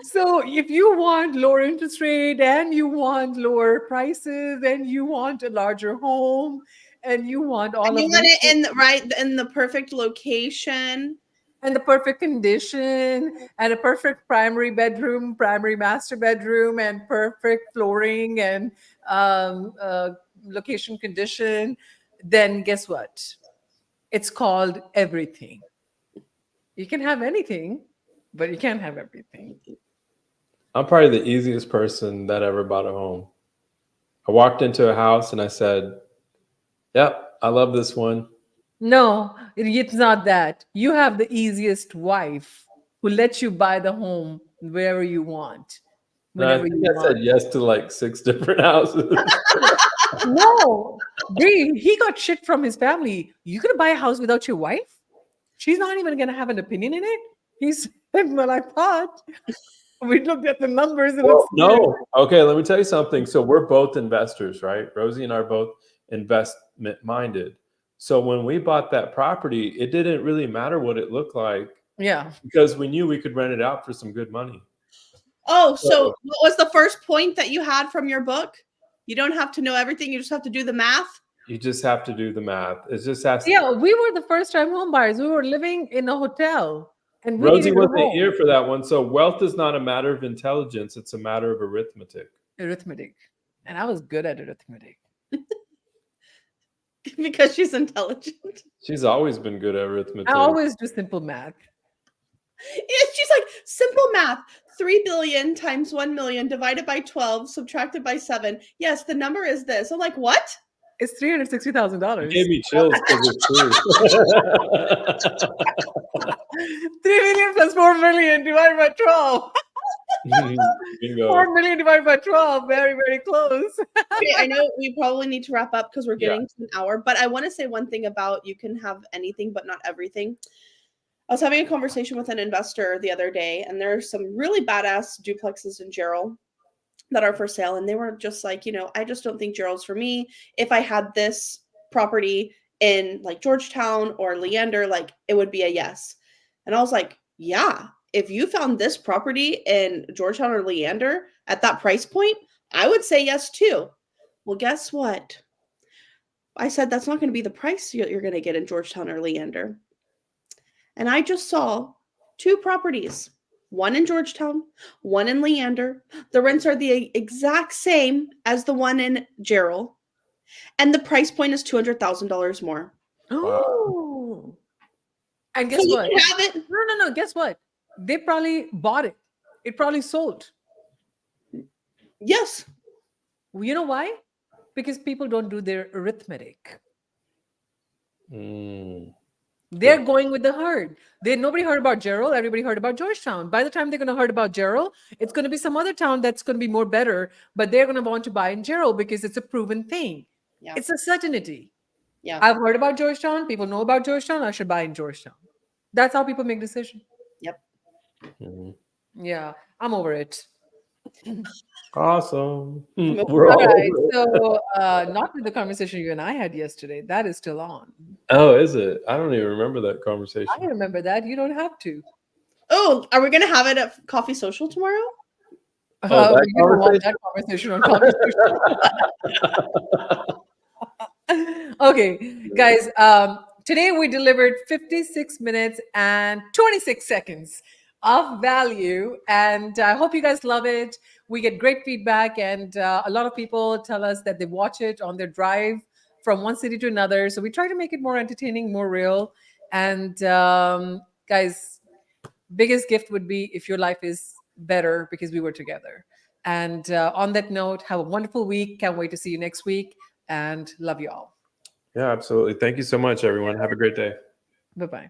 So if you want lower interest rate and you want lower prices and you want a larger home and you want all
And you
of
want
these
it in the perfect location.
and the perfect condition and a perfect primary bedroom, primary master bedroom, and perfect flooring and location condition, then guess what? It's called everything. You can have anything, but you can't have everything.
I'm probably the easiest person that ever bought a home. I walked into a house and I said, "Yep, I love this one."
No, it's not that. You have the easiest wife who lets you buy the home wherever you want,
And I
whenever
think
you
I said
want.
yes to like 6 different houses.
No, Bree, he got shit from his family. You gonna buy a house without your wife? She's not even gonna have an opinion in it. He said, "Well, I thought we looked at the numbers and
Well,
it's weird."
no. Okay, let me tell you something. So we're both investors, right? Rosie and I are both investment minded. So when we bought that property, it didn't really matter what it looked like
Yeah.
because we knew we could rent it out for some good money.
Oh, so
So
what was the first point that you had from your book? You don't have to know everything, you just have to do the math.
you just have to do the math. It just has
Yeah, we were the first time home buyers. We were living in a hotel and we
Rosie
needed a
wasn't
home.
here for that one. So wealth is not a matter of intelligence, it's a matter of arithmetic.
Arithmetic. And I was good at arithmetic.
Because she's intelligent.
She's always been good at
I
arithmetic.
always do simple math.
She's like, simple math. 3 billion times 1 million divided by 12 subtracted by 7. Yes, the number is this. I'm like, what?
It's
It
$360,000.
gave me chills because it's true.
3 million plus 4 million divided by 12.
Bingo.
4 million divided by 12. Very, very close.
Okay, I know we probably need to wrap up because we're
Yeah.
getting to an hour, but I want to say one thing about you can have anything but not everything. I was having a conversation with an investor the other day, and there's some really badass duplexes in Gerald that are for sale. And they were just like, I just don't think Gerald's for me. If I had this property in like Georgetown or Leander, like it would be a yes. And I was like, yeah, if you found this property in Georgetown or Leander at that price point, I would say yes too. Well, guess what? I said that's not going to be the price you're going to get in Georgetown or Leander. And I just saw 2 properties, one in Georgetown, one in Leander. The rents are the exact same as the one in Gerald, and the price point is $200,000 more.
Oh, and
So
guess
you
what?
can have it.
No. Guess what? They probably bought it. It probably sold.
Yes.
You know why? Because people don't do their arithmetic.
Mm.
They're going with the herd. Nobody heard about Gerald. Everybody heard about Georgetown. By the time they're going to heard about Gerald, it's going to be some other town that's going to be more better, but they're going to want to buy in Gerald because it's a proven thing.
Yeah.
It's a certainty.
Yeah.
I've heard about Georgetown. People know about Georgetown. I should buy in Georgetown. That's how people make decisions.
Yep.
Mhm.
Yeah, I'm over it.
Awesome.
All
We're
All
all
right.
over it.
So, not with the conversation you and I had yesterday. That is still on.
Oh, is it? I don't even remember that conversation.
I remember that. You don't have to.
Oh, are we going to have it at Coffee Social tomorrow?
Oh, that
You don't want that conversation on conversation. Okay, guys. Today we delivered 56 minutes and 26 seconds of value, and I hope you guys love it. We get great feedback, and a lot of people tell us that they watch it on their drive from one city to another. So we try to make it more entertaining, more real. And guys, biggest gift would be if your life is better because we were together. And on that note, have a wonderful week. Can't wait to see you next week, and love you all.
Yeah, absolutely. Thank you so much, everyone. Have a great day.
Bye-bye.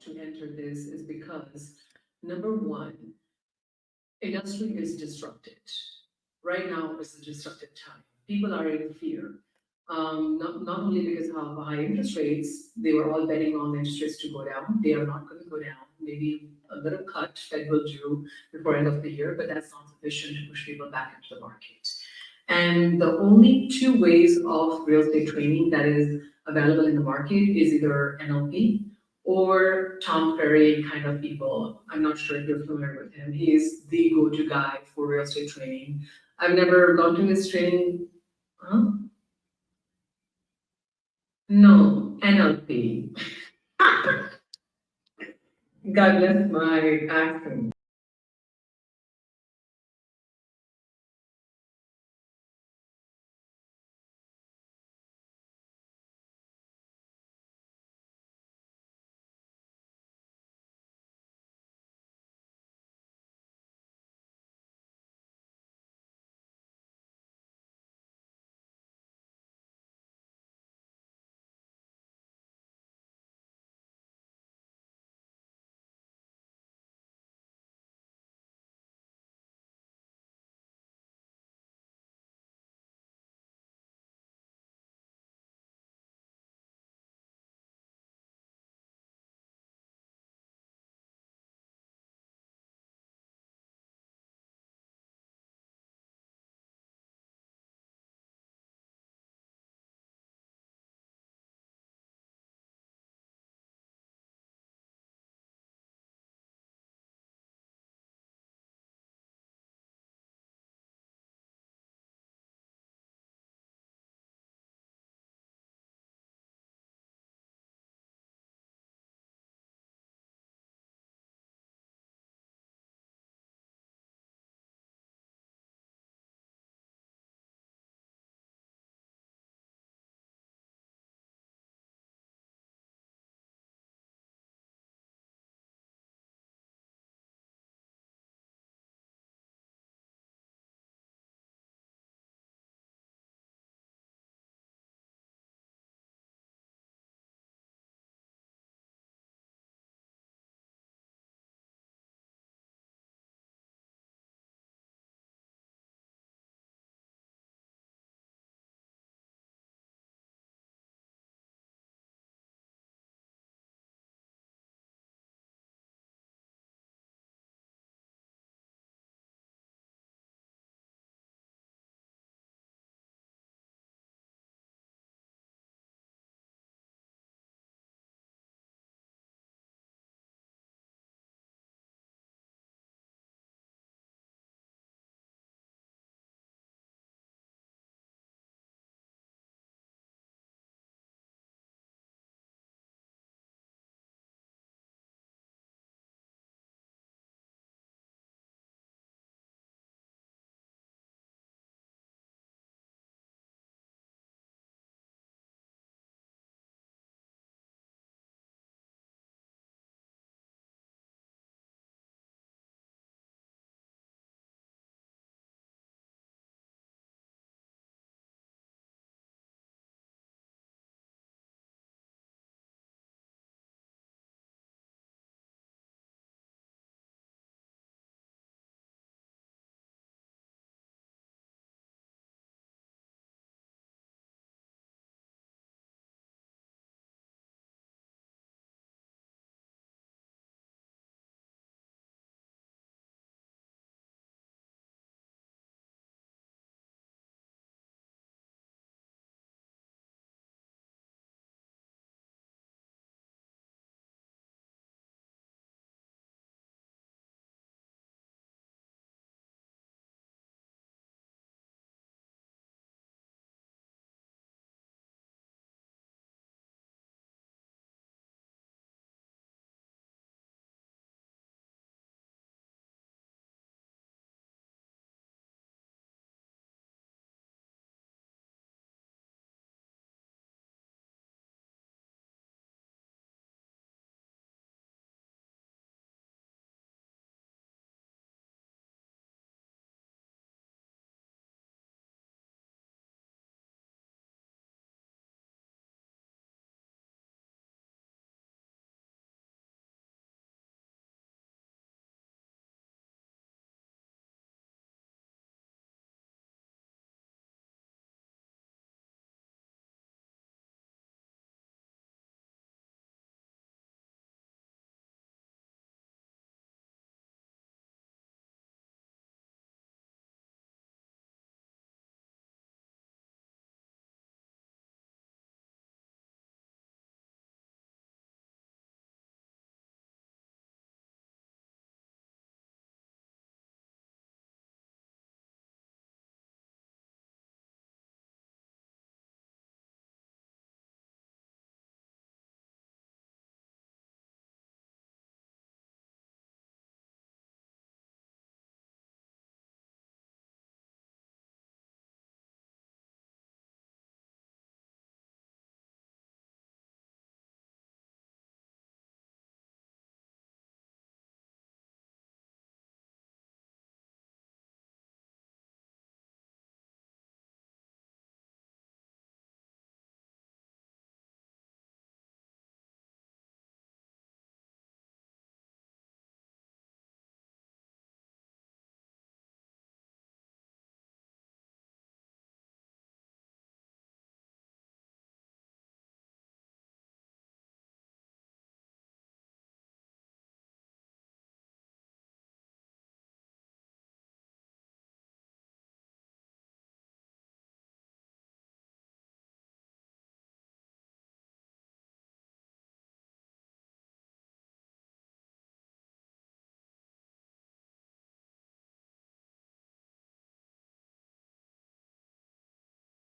To enter this is because number one, industry is disrupted. Right now is a disrupted time. People are in fear. Not only because of high interest rates, they were all betting on interest rates to go down. They are not going to go down. Maybe a little cut Fed will do before end of the year, but that's not sufficient to push people back into the market. And the only 2 ways of real estate training that is available in the market is either NLP or Tom Ferry kind of people. I'm not sure if you're familiar with him. He is the go-to guy for real estate training. I've never gone to his training. Huh? No, NLP. God bless my accent.